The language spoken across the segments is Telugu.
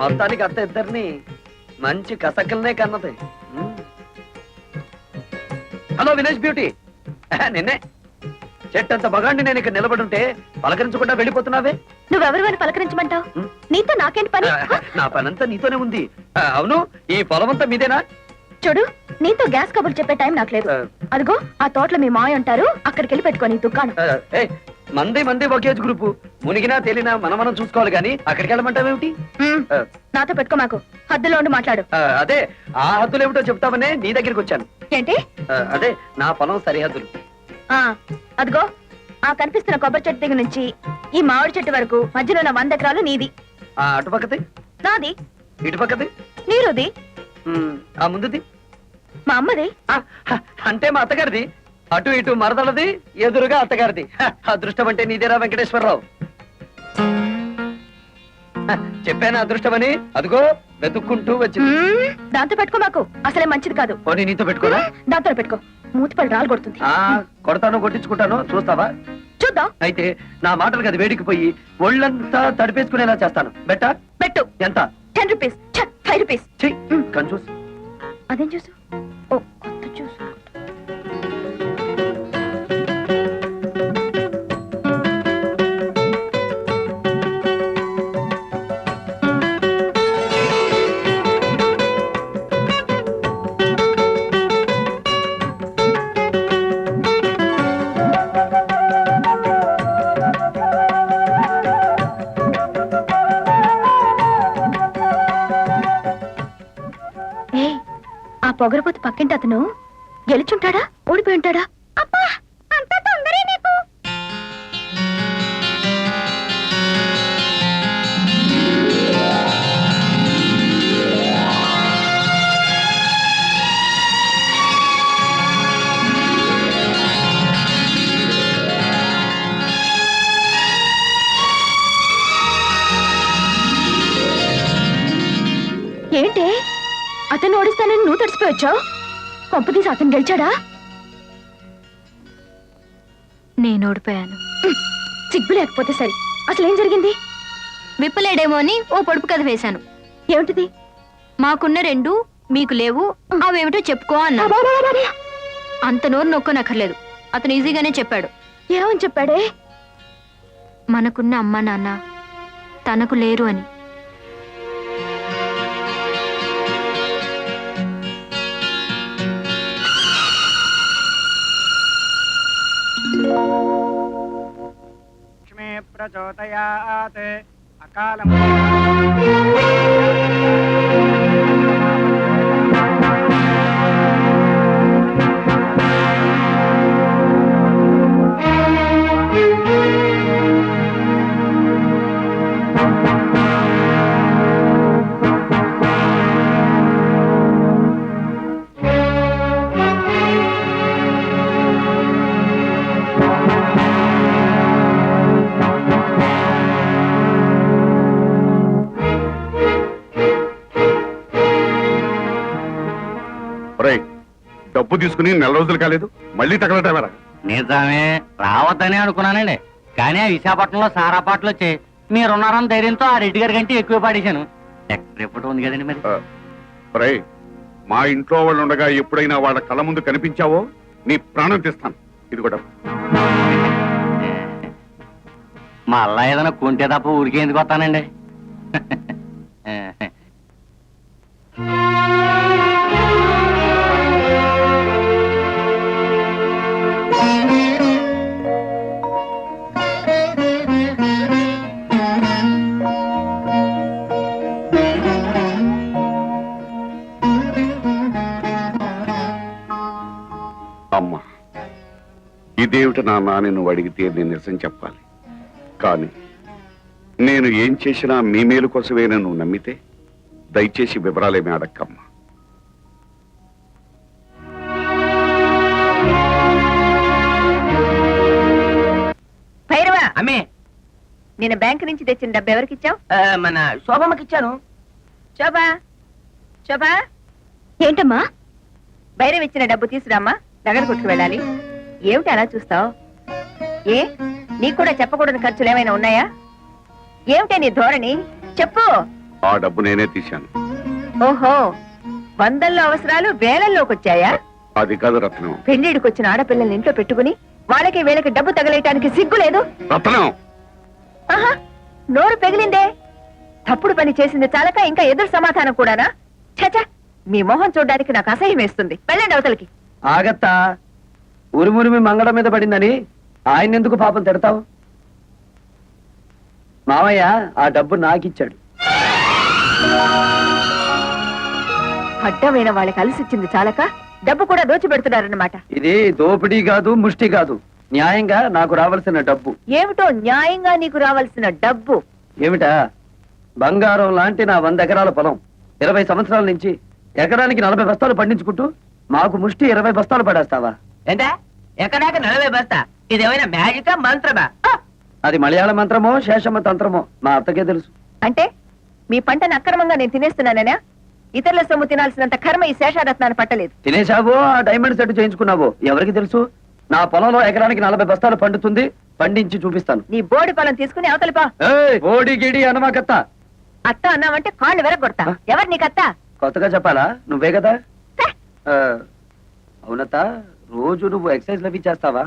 మొత్తానికి అత్త ఇద్దరిని మంచి కసకల్నే కన్నది. హలో వినేష్ బ్యూటీ, నిన్నే చెట్టంత మగాండి నేను ఇక్కడ నిలబడుంటే పలకరించకుండా వెళ్ళిపోతున్నావే. నువ్వెవరు అని పలకరించమంటావు? నీతో నాకేంటి పని? నా పనంతా నీతోనే ఉంది. అవును, ఈ పొలమంతా మీదేనా? చూడు, నీతో గ్యాస్ కబుర్లు చెప్పే టైం నాకు లేదు. అదిగో ఆ తోటలో మీ మాయ ఉంటారు, అక్కడికి వెళ్ళి పెట్టుకోని దుకాణం. మంది ఒకేజ్ గ్రూపు, మునిగినా తేలినా మనం చూసుకోవాలి గానీ అక్కడికి వెళ్ళమంటావేమిటి? నాతో పెట్టుకో, మాకు హద్దులో ఉండి మాట్లాడు. అదే ఆ హద్దులు ఏమిటో చెప్తామనే నీ దగ్గరికి వచ్చాను. ఏంటి? అదే నా పొలం సరిహద్దులు. అదిగో ఆ కనిపిస్తున్న కొబ్బరి చెట్టు దగ్గర నుంచి ఈ మామిడి చెట్టు వరకు మధ్యలో ఉన్న 100 ఎకరాలు నీది. అటుపక్కది నాది. ఇటుపక్కది నీరుది. ఆ ముందుది మా అమ్మది. అంటే మా అత్తగారిది. అటు ఇటు మరదలది, ఎదురుగా అత్తగారిది. అదృష్టం అంటే నీదేరా వెంకటేశ్వరరావు. చెప్పాను అదృష్టమని, అదిగో వెతుక్కుంటూ వచ్చింది. దాంతో పెట్టుకో, మాకు అసలే మంచిది కాదు. పోనీ నీతో పెట్టుకోరా? దాంతో పెట్టుకో, మూతిపడి రాలు కొడుతుంది. కొడతాను, కొట్టించుకుంటాను, చూస్తావా? చూద్దాం. అయితే నా మాటలకు అది వేడికిపోయి ఒళ్ళంతా తడిపేసుకునేలా చేస్తాను. బెట్టా? పెట్టు. ఎంత? 10 రూపీస్. 5 రూపీస్. కన్ఫ్యూజ్. అదేం చూసు? ఓ కొత్త చూసు. పొగరపోతు పక్కింటి అతను గెలిచుంటాడా, ఓడిపోయి ఉంటాడా? అబ్బా, అంత తొందరే నీకు. ఏంటి అతను ఓడిస్తానని నువ్వు తడిసిపోయొచ్చావు? కొంపతీసి అతను గెలిచాడా? నేను ఓడిపోయాను. సిగ్గు లేకపోతే సరే. అసలేం జరిగింది? విప్పలేడేమో అని ఓ పొడుపు కథ వేశాను. ఏమిటిది? మాకున్న 2 మీకు లేవు, అవేమిటో చెప్పుకో అన్నా. అంత నోరు నొక్కనక్కర్లేదు, అతను ఈజీగానే చెప్పాడు. ఏమని చెప్పాడే? మనకున్న అమ్మ నాన్న తనకు లేరు అని. ప్రచోదయాత్ అకాలం డబ్బు తీసుకుని 4 రోజులు కాలేదు, మళ్ళీ తగలటమేరా? నిజమే, రావద్దని అనుకున్నానండి. కానీ ఆ విశాఖపట్నంలో సారా పాటలు వచ్చాయి. మీరున్నారని ధైర్యంతో ఆ రెడ్డి గారి కంటే ఎక్కువ పాడేశాను. రిపోర్ట్ ఉంది కదండి మరి. మా ఇంట్లో వాళ్ళు ఉండగా ఎప్పుడైనా వాళ్ళ కళ్ళ ముందు కనిపించావో నీ ప్రాణం తీస్తాను. ఇది కూడా మళ్ళా ఏదైనా కొంటే తప్ప ఊరికే ఎందుకు వస్తానండి? అమ్మా, ఇదేమిటి నాన్న అని నువ్వు అడిగితే నేను నిజం చెప్పాలి. కానీ నేను ఏం చేసినా మీ మేలు కోసమే నువ్వు నమ్మితే దయచేసి వివరాలేమీ అడక్కమ్మా. భైరవా, అమ్మే, నేను బ్యాంక్ నుంచి తెచ్చిన డబ్బు ఎవరికి ఇచ్చావు? మన శోభమ్మకి ఇచ్చాను. శోభా, శోభా. ఏంటమ్మా? భైరవ్ ఇచ్చిన డబ్బు తీసురామ్మా, నగర కొట్టుకు వెళ్ళాలి. ఏమిటి అలా చూస్తావు? ఏ, నీకు కూడా చెప్పకూడని ఖర్చులు ఏమైనా ఉన్నాయా? ఏమిటే నీ ధోరణి? చెప్పు. ఆ డబ్బు నేనే తీశాను. ఓహో, వందల్లో అవసరాలు వేలల్లోకి వచ్చాయా? అది కాదు రత్నం. పెళ్లిడికి వచ్చిన ఆడపిల్లల్ని ఇంట్లో పెట్టుకుని వాళ్ళకి వీళ్ళకి డబ్బు తగలేయటానికి సిగ్గు లేదు? రత్నం, ఆహా, నోరు పెగిలిందే. తప్పుడు పని చేసింది చాలక ఇంకా ఎదురు సమాధానం కూడానా? చచా, మీ మొహం చూడడానికి నాకు అసహ్యం వేస్తుంది. వెళ్ళండి అవతలకి. ఆగత్తా, ఉరుమురిమి మంగళం మీద పడిందని ఆయన ఎందుకు పాపం తిడతావు? మావయ్య ఆ డబ్బు నాకిచ్చాడు. అడ్డమైన వాళ్ళకి అలసిచ్చింది చాలక డబ్బు కూడా దోచిపెడుతున్నారన్నమాట. ఇది దోపిడీ కాదు, ముష్టి కాదు, న్యాయంగా నాకు రావాల్సిన డబ్బు. ఏమిటో న్యాయంగా నీకు రావాల్సిన డబ్బు? ఏమిటా? బంగారం లాంటి నా 100 ఎకరాల పొలం 20 సంవత్సరాల నుంచి ఎకరానికి 40 బస్తాలు పండించుకుంటూ మాకు ముష్టి 20 బస్తాలు పడేస్తావా? ఏంటా ఎక్కడాక 40 బస్తా? ఇదేమైనా మ్యాజికా మంత్రమా? అది మలయాళ మంత్రమో శేషమ్మ తంత్రమో మా అత్తకే తెలుసు. అంటే మీ పంటను అక్రమంగా నేను తినేస్తున్నానేనా? ఇతరుల సొమ్ము తినాల్సినంత కర్మ ఈ శేషారత్నాన్ని పట్టలేదు. తినేశావో ఆ డైమండ్ సెట్ చేయించుకున్నావో ఎవరికి తెలుసు? నా పొలంలో ఎకరానికి 40 బస్తాలు పండుతుంది, పండించి చూపిస్తాను. నీ బోడి పొలం తీసుకుని అవతలిపా. ఓడి గిడి అనమాకత్త. అత్త అన్నావంటే కాళ్ళు వెరగొడతా. ఎవరు నీకత్తా? కొత్తగా చెప్పాలా? నువ్వే కదా. ఆ, అవునత్త, రోజు నువ్వు ఎక్సర్సైజ్ లవి చేస్తావా?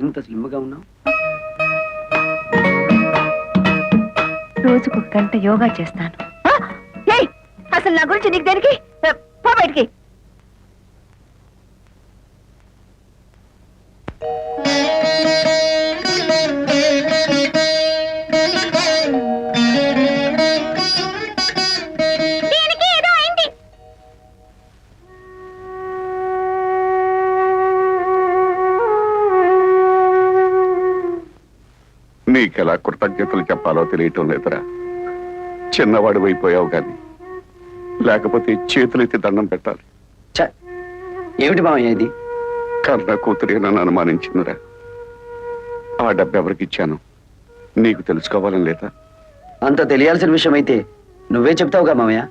ఇంత స్లిమ్ గా ఉన్నావు. రోజుకు 1 గంట యోగా చేస్తాను. ఏయ్, అసలు నా గురించి నీకు దేనికి? పో బయటికి. నీకెలా కృతజ్ఞతలు చెప్పాలో తెలియటం లేదురా. చిన్నవాడు అయిపోయావు గాని లేకపోతే చేతులెత్తి దండం పెట్టాలి. ఛ, ఏమిటి మావయ్య ఇది? కర్ణ కూతురే నన్ను అనుమానించిందిరా. ఆ డబ్బు ఎవరికి ఇచ్చాను నీకు తెలుసుకోవాలని లేదా? అంత తెలియాల్సిన విషయం అయితే నువ్వే చెప్తావుగా మావయ్య.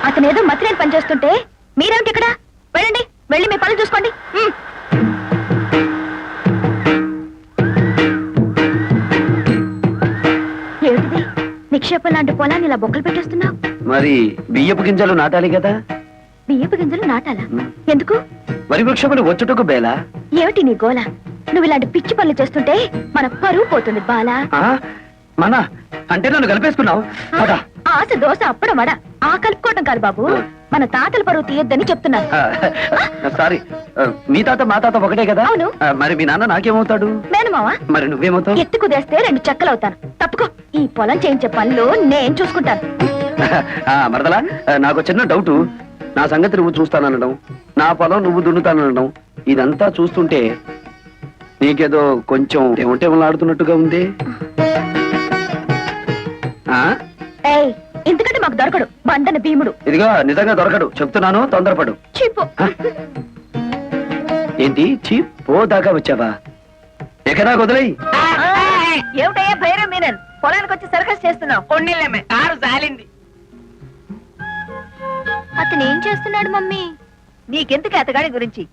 అతనేదో మతిరేని పని చేస్తుంటే మీరేమిటి ఇక్కడ? వెళ్ళండి, వెళ్ళి మీ పనులు చూసుకోండి. ఏమిటిది? నిక్షేపం లాంటి పొలాన్ని ఇలా బొక్కలు పెట్టేస్తున్నావు? మరి బియ్యపు గింజలు నాటాలి కదా. బియ్యపు గింజలు నాటాలా? ఎందుకు? వరి వృక్షములు వచ్చుటకు బేలా. ఏమిటి నీ గోల? నువ్వు ఇలాంటి పిచ్చి పనులు చేస్తుంటే మన పరువు పోతుంది బాలా. ఆ, మన అంటే నన్ను కలిపేసుకున్నావు. పద. ఆశ దోశ అప్పడం వడ ఆ కలుపుకోవటం కాదు బాబు, మన తాతల పరువు తీయొద్దని చెప్తున్నాను. సారీ, మీ తాత మా తాత ఒకటే కదా. అవును. మరి మీ నాన్న నాకేమవుతాడు? మేనమావా? మరి నువ్వేమవుతావు? ఎత్తు కుదేస్తే 2 చెక్కలవుతాను. తప్పుకో, ఈ పొలం చేయించే పనులు నేను చూసుకుంటాను. మరదలా, నాకు చిన్న డౌటు. నా సంగతి నువ్వు చూస్తాననడం, నా పొలం నువ్వు దున్నుతాననడం, ఇదంతా చూస్తుంటే నీకేదో కొంచెం ఏమంటేమలాడుతున్నట్టుగా ఉంది. ఏయ్, ఎందుకంటే మాకు దొరకడు బండన భీముడు. ఇదిగో నిజంగా దొరకడు, చెప్తున్నాను, తొందరపడు. చీపు. ఏంటి చీప్? దాకా వచ్చావా? ఎక్కడా వదిలేయి. ఏమిటయ్యా భైరవ మీనన్, పొలానికి వచ్చి సర్కస్ చేస్తున్నావు? కొన్నిళ్ళమే కారు సాలింది. అతను ఏం చేస్తున్నాడు మమ్మీ? నీకెందుకు అతగాడి గురించి?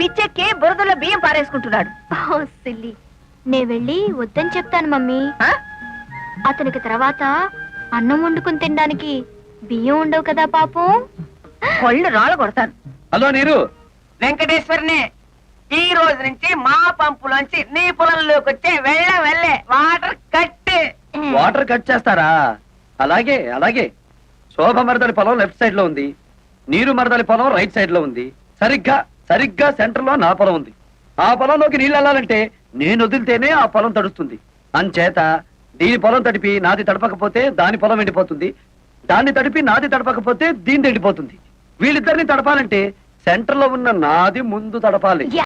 పిచ్చెక్కి బురదలో బియ్యం పారేసుకుంటున్నాడు. ఓ సిల్లీ, నే వెళ్ళి వద్దని చెప్తాను మమ్మీ. ఆ? అతనికి తర్వాత అన్నం వండుకుని తినడానికి బియ్యం ఉండవు కదా పాపం. కొళ్ళు రాళ్ళ కొడతాను. హలో నీరు. వెంకటేశ్వరిని, ఈ రోజు నుంచి మా పంపులోంచి నీ పొలంలోకి వచ్చే వెళ్ళే వాటర్ కట్టే. వాటర్ కట్ చేస్తారా? అలాగే అలాగే. శోభ మరదలి పొలం లెఫ్ట్ సైడ్ లో ఉంది, నీరు మరదలి పొలం రైట్ సైడ్ లో ఉంది. సరిగ్గా సెంటర్ లో నా పొలం ఉంది. ఆ పొలంలోకి నీళ్ళు వెళ్ళాలంటే నేను వదిలితేనే ఆ పొలం తడుస్తుంది. అంచేత దీని పొలం తడిపి నాది తడపకపోతే దాని పొలం ఎండిపోతుంది, దాన్ని తడిపి నాది తడపకపోతే దీని ఎండిపోతుంది. వీళ్ళిద్దరిని తడపాలంటే సెంటర్ లో ఉన్న నాది ముందు తడపాలి.